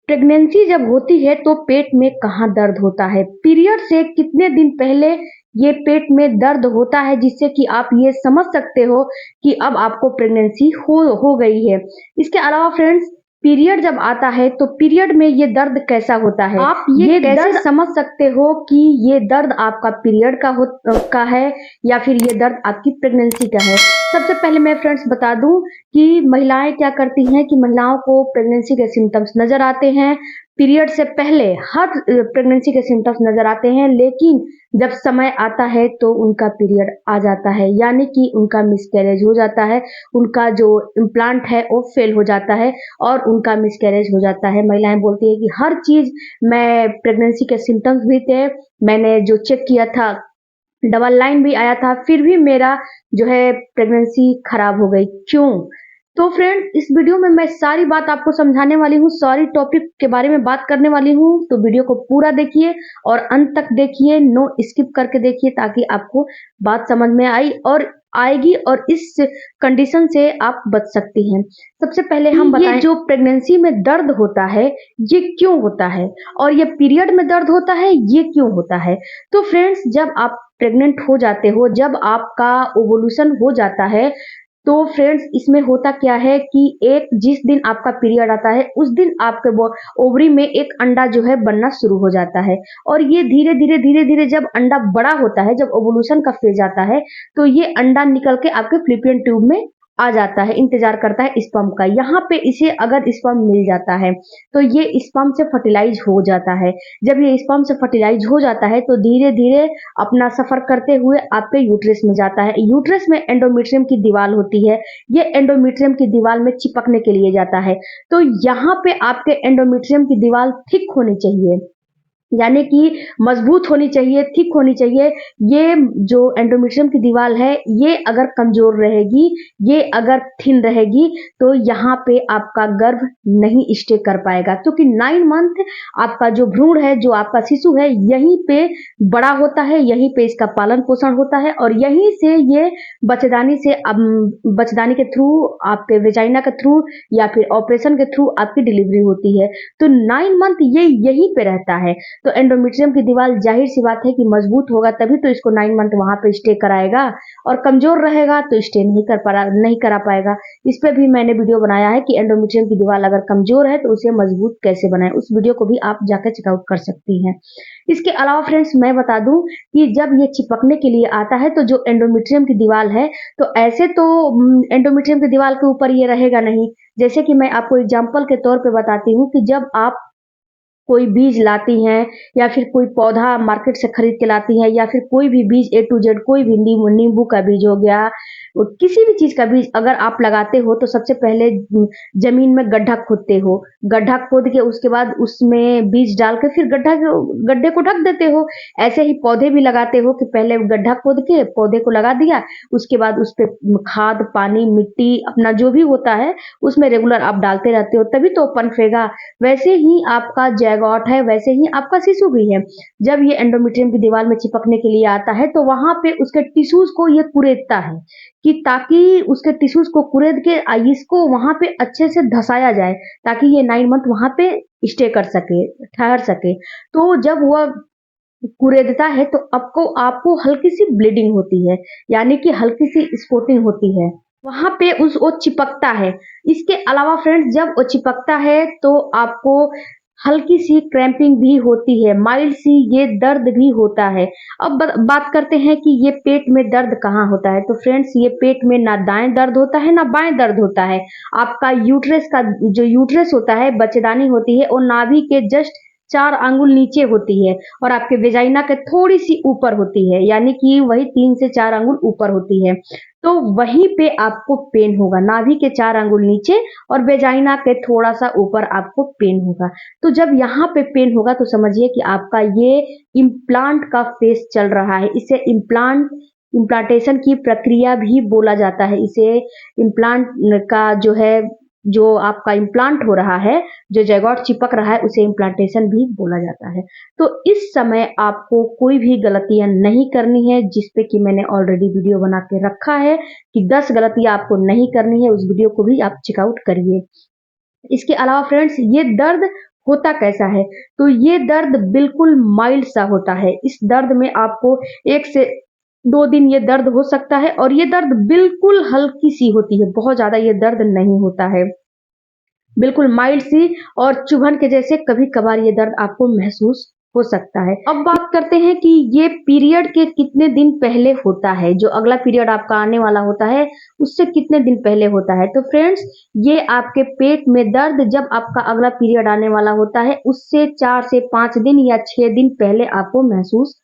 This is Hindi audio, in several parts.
प्रेगनेंसी जब होती है तो पेट में कहाँ दर्द होता है? पीरियड से कितने दिन पहले ये पेट में दर्द होता है जिससे कि आप ये समझ सकते हो कि अब आपको प्रेगनेंसी हो गई है। इसके अलावा फ्रेंड्स, पीरियड जब आता है तो पीरियड में ये दर्द कैसा होता है? आप ये कैसे समझ सकते हो कि ये दर्द आपका पीरियड का है या फिर ये दर्द आपकी प्रेगनेंसी का है? सबसे पहले मैं फ्रेंड्स बता दूं कि महिलाएं क्या करती हैं कि महिलाओं को प्रेगनेंसी के सिम्टम्स नजर आते हैं। पीरियड से पहले हर प्रेगनेंसी के सिम्टम्स नजर आते हैं, लेकिन जब समय आता है तो उनका पीरियड आ जाता है, यानी कि उनका मिसकैरेज हो जाता है। उनका जो इम्प्लांट है वो फेल हो जाता है और उनका मिसकैरेज हो जाता है। महिलाएं बोलती है कि हर चीज, मैं प्रेगनेंसी के सिम्टम्स भी थे, मैंने जो चेक किया था डबल लाइन भी आया था, फिर भी मेरा जो है प्रेगनेंसी खराब हो गई, क्यों? तो फ्रेंड, इस वीडियो में मैं सारी बात आपको समझाने वाली हूँ, सारी टॉपिक के बारे में बात करने वाली हूँ। तो वीडियो को पूरा देखिए और अंत तक देखिए, नो स्किप करके देखिए, ताकि आपको बात समझ में आएगी और इस कंडीशन से आप बच सकती हैं। सबसे पहले हम बताएं, ये जो प्रेगनेंसी में दर्द होता है ये क्यों होता है, और ये पीरियड में दर्द होता है ये क्यों होता है। तो फ्रेंड्स, जब आप प्रेग्नेंट हो जाते हो, जब आपका ओवुलेशन हो जाता है, तो फ्रेंड्स इसमें होता क्या है कि जिस दिन आपका पीरियड आता है उस दिन आपके ओवरी में एक अंडा जो है बनना शुरू हो जाता है। और ये धीरे धीरे जब अंडा बड़ा होता है, जब ओवुलेशन का फेज आता है, तो ये अंडा निकल के आपके फ्लिपियन ट्यूब में आ जाता है, इंतजार करता है स्पर्म का। यहाँ पे इसे अगर स्पर्म मिल जाता है तो ये स्पर्म से फर्टिलाइज हो जाता है। जब ये स्पर्म से फर्टिलाइज हो जाता है तो धीरे धीरे अपना सफर करते हुए आपके यूट्रस में जाता है। यूट्रस में एंडोमेट्रियम की दीवार होती है, ये एंडोमेट्रियम की दीवार में चिपकने के लिए जाता है। तो यहाँ पे आपके एंडोमेट्रियम की दीवार थिक होनी चाहिए, यानी कि मजबूत होनी चाहिए, थिक होनी चाहिए। ये जो एंडोमेट्रियम की दीवार है ये अगर कमजोर रहेगी, ये अगर थिन रहेगी, तो यहाँ पे आपका गर्भ नहीं स्टे कर पाएगा, क्योंकि 9 मंथ आपका जो भ्रूण है, जो आपका शिशु है, यहीं पे बड़ा होता है, यहीं पे इसका पालन पोषण होता है और यहीं से ये बच्चेदानी के थ्रू, आपके वेजाइना के थ्रू या फिर ऑपरेशन के थ्रू आपकी डिलीवरी होती है। तो 9 मंथ ये यहीं पे रहता है। तो एंडोमेट्रियम की दीवार जाहिर सी बात है कि मजबूत होगा, तभी तो इसको 9 मंथ वहां पे स्टे कराएगा, और कमजोर रहेगा तो स्टे नहीं करा पाएगा। इस पे भी मैंने वीडियो बनाया है कि एंडोमेट्रियम की दीवार अगर कमजोर है तो उसे मजबूत कैसे बनाएं, उस वीडियो को भी आप जाकर चेकआउट कर सकती हैं। इसके अलावा फ्रेंड्स, मैं बता दूं कि जब ये चिपकने के लिए आता है तो जो एंडोमेट्रियम की दीवार है, तो ऐसे तो एंडोमेट्रियम की दीवार के ऊपर ये रहेगा नहीं। जैसे कि मैं आपको एग्जाम्पल के तौर पे बताती हूँ कि जब आप कोई बीज लाती हैं या फिर कोई पौधा मार्केट से खरीद के लाती हैं, या फिर कोई भी बीज A to Z, कोई भी नींबू का बीज हो गया, किसी भी चीज का बीज अगर आप लगाते हो तो सबसे पहले जमीन में गड्ढा खोदते हो। गड्ढा खोद के उसके बाद उसमें बीज डाल के फिर गड्ढे को ढक देते हो। ऐसे ही पौधे भी लगाते हो कि पहले गड्ढा खोद के पौधे को लगा दिया, उसके बाद उस पर खाद, पानी, मिट्टी, अपना जो भी होता है उसमें रेगुलर आप डालते रहते हो, तभी तो पनपेगा। वैसे ही आपका जैगॉट है, वैसे ही आपका शिशु भी है। जब ये एंडोमेट्रियम की दीवार में चिपकने के लिए आता है तो वहां पे उसके टिश्यूज को ये कुरेदता है, कि ताकि उसके टिश्यूज को कुरेद के इसको वहां पे अच्छे से धसाया जाए, ताकि ये 9 मंथ वहां पे स्टे कर सके, ठहर सके। तो जब वह कुरेदता है तो आपको आपको हल्की सी ब्लीडिंग होती है, यानी कि हल्की सी स्पॉटिंग होती है, वहां पे वो चिपकता है। इसके अलावा फ्रेंड्स, जब वो चिपकता है तो आपको हल्की सी क्रैम्पिंग भी होती है, माइल्ड सी ये दर्द भी होता है। अब बात करते हैं कि ये पेट में दर्द कहाँ होता है। तो फ्रेंड्स, ये पेट में ना दाएं दर्द होता है ना बाएं दर्द होता है। आपका जो यूट्रस होता है, बच्चेदानी होती है, और नाभि के जस्ट 4 आंगुल नीचे होती है और आपके वेजाइना के थोड़ी सी ऊपर होती है, यानी कि वही 3 से 4 आंगुल ऊपर होती है। तो वहीं पे आपको पेन होगा, नाभि के 4 आंगुल नीचे और वेजाइना के थोड़ा सा ऊपर आपको पेन होगा। तो जब यहाँ पे पेन होगा तो समझिए कि आपका ये इम्प्लांट का फेज चल रहा है। इसे इम्प्लांटेशन की प्रक्रिया भी बोला जाता है। इसे इम्प्लांट का जो आपका इम्प्लांट हो रहा है, जो जैगॉट चिपक रहा है, उसे इम्प्लांटेशन भी बोला जाता है। तो इस समय आपको कोई भी गलतियां नहीं करनी है, जिसपे कि मैंने ऑलरेडी वीडियो बना के रखा है कि 10 गलतियां आपको नहीं करनी है। उस वीडियो को भी आप चेकआउट करिए। इसके अलावा फ्रेंड्स, ये दर्द होता कैसा है? तो ये दर्द बिल्कुल माइल्ड सा होता है। इस दर्द में आपको 1 से 2 दिन ये दर्द हो सकता है और ये दर्द बिल्कुल हल्की-सी होती है, बहुत ज़्यादा ये दर्द नहीं होता है। बिल्कुल माइल्ड सी और चुभन के जैसे कभी-कभार ये दर्द आपको महसूस हो सकता है। अब बात करते हैं कि ये पीरियड के कितने दिन पहले होता है, जो अगला पीरियड आपका आने वाला होता है, उससे कितने दिन पहले होता है। तो फ्रेंड्स, ये आपके पेट में दर्द जब आपका अगला पीरियड आने वाला होता है, उससे 4 से 5 दिन या 6 दिन पहले आपको महसूस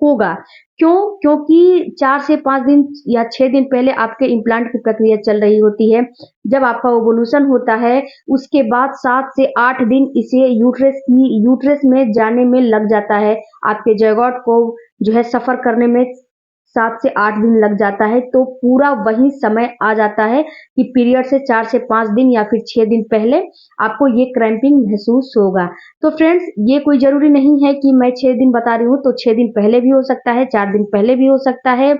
होगा। क्यों? क्योंकि 4 से 5 दिन या 6 दिन पहले आपके इम्प्लांट की प्रक्रिया चल रही होती है। जब आपका ओवुलेशन होता है, उसके बाद 7 से 8 दिन इसे यूट्रस में जाने में लग जाता है। आपके ज़ायगोट को जो है सफ़र करने में 7 से 8 दिन लग जाता है, तो पूरा वही समय आ जाता है कि पीरियड से 4 से 5 दिन या फिर 6 दिन पहले आपको ये क्रैम्पिंग महसूस होगा। तो फ्रेंड्स, ये कोई ज़रूरी नहीं है कि मैं 6 दिन बता रही हूँ, तो 6 दिन पहले भी हो सकता है, 4 दिन पहले भी हो सकता है,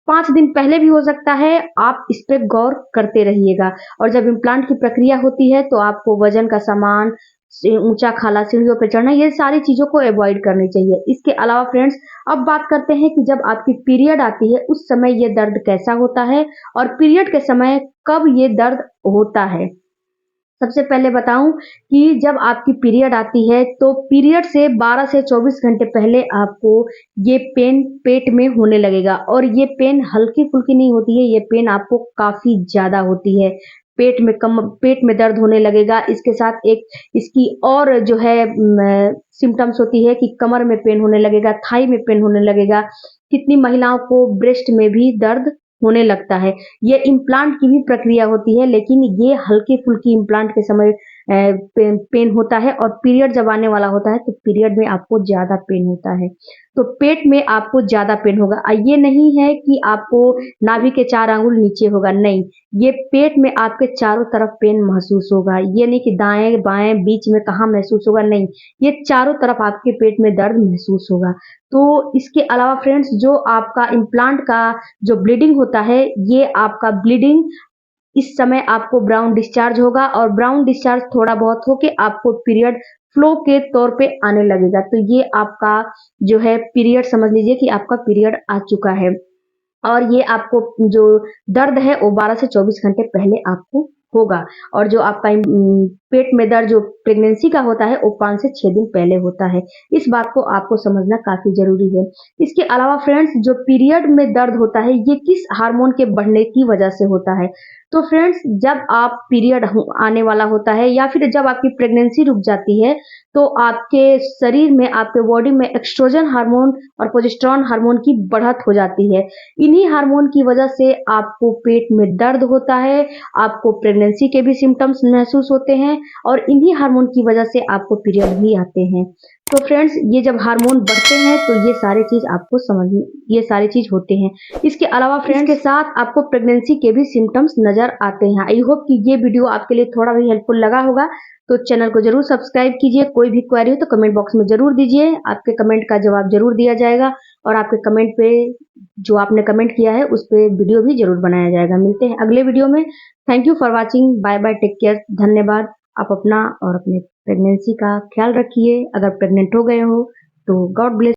5 दिन पहले भी हो सकता है। आप इस पे गौर करते रहिएगा और जब इम्प्लांट की प्रक्रिया होती है, तो आपको वज़न का सामान से ऊँचा खाला सीढ़ियों पे चढ़ना, ये सारी चीज़ों को अवॉइड करनी चाहिए। इसके अलावा फ्रेंड्स, अब बात करते हैं कि जब आपकी पीरियड आती है, उस समय ये दर्द कैसा होता है और पीरियड के समय कब ये दर्द होता है। सबसे पहले बताऊँ कि जब आपकी पीरियड आती है, तो पीरियड से 12 से 24 घंटे पहले आपको ये पेन पेट में होने लगेगा और ये पेन हल्की-फुल्की नहीं होती है, ये पेन आपको काफ़ी ज़्यादा होती है। पेट में दर्द होने लगेगा, इसके साथ एक इसकी और जो है सिम्पटम्स होती है कि कमर में पेन होने लगेगा, थाई में पेन होने लगेगा। कितनी महिलाओं को ब्रेस्ट में भी दर्द होने लगता है। ये इम्प्लांट की भी प्रक्रिया होती है, लेकिन ये हल्की-फुल्की इम्प्लांट के समय पेन होता है और पीरियड जब आने वाला होता है, तो पीरियड में आपको ज़्यादा पेन होता है। तो पेट में आपको ज़्यादा पेन होगा। ये नहीं है कि आपको नाभि के 4 आंगुल नीचे होगा, नहीं। ये पेट में आपके चारों तरफ पेन महसूस होगा। ये नहीं कि दाएँ-बाएँ बीच में कहाँ महसूस होगा, नहीं। ये चारों तरफ आपके पेट में दर्द महसूस होगा। तो इसके अलावा फ्रेंड्स, जो आपका इम्प्लांट का जो ब्लीडिंग होता है, ये आपका ब्लीडिंग इस समय आपको ब्राउन डिस्चार्ज होगा और ब्राउन डिस्चार्ज थोड़ा बहुत होके आपको पीरियड फ्लो के तौर पे आने लगेगा। तो ये आपका जो है पीरियड, समझ लीजिए कि आपका पीरियड आ चुका है। और ये आपको जो दर्द है वो 12 से 24 घंटे पहले आपको होगा और जो आपका पेट में दर्द जो प्रेगनेंसी का होता है वो 5 से 6 दिन पहले होता है। इस बात को आपको समझना काफ़ी ज़रूरी है। इसके अलावा फ्रेंड्स, जो पीरियड में दर्द होता है, ये किस हार्मोन के बढ़ने की वजह से होता है? तो फ्रेंड्स, जब आप पीरियड आने वाला होता है या फिर जब आपकी प्रेगनेंसी रुक जाती है, तो आपके शरीर में, आपके बॉडी में एस्ट्रोजन हार्मोन और प्रोजेस्टेरोन हार्मोन की बढ़त हो जाती है। इन्हीं हार्मोन की वजह से आपको पेट में दर्द होता है, आपको प्रेगनेंसी के भी सिम्पटम्स महसूस होते हैं और इन्हीं हार्मोन की वजह से आपको पीरियड भी आते हैं। तो फ्रेंड्स, ये जब हार्मोन बढ़ते हैं तो ये सारी चीज़ होते हैं। इसके अलावा फ्रेंड्स, के साथ आपको प्रेगनेंसी के भी सिम्पटम्स नज़र आते हैं। आई होप कि ये वीडियो आपके लिए थोड़ा भी हेल्पफुल लगा होगा। तो चैनल को ज़रूर सब्सक्राइब कीजिए। कोई भी क्वेरी हो तो कमेंट बॉक्स में ज़रूर दीजिए। आपके कमेंट का जवाब ज़रूर दिया जाएगा और आपके कमेंट पे, जो आपने कमेंट किया है, उस पे वीडियो भी ज़रूर बनाया जाएगा। मिलते हैं अगले वीडियो में। Thank you for watching. Bye bye, take care, धन्यवाद। आप अपना और अपने प्रेगनेंसी का ख्याल रखिए। अगर प्रेग्नेंट हो गए हो तो गॉड ब्लेस।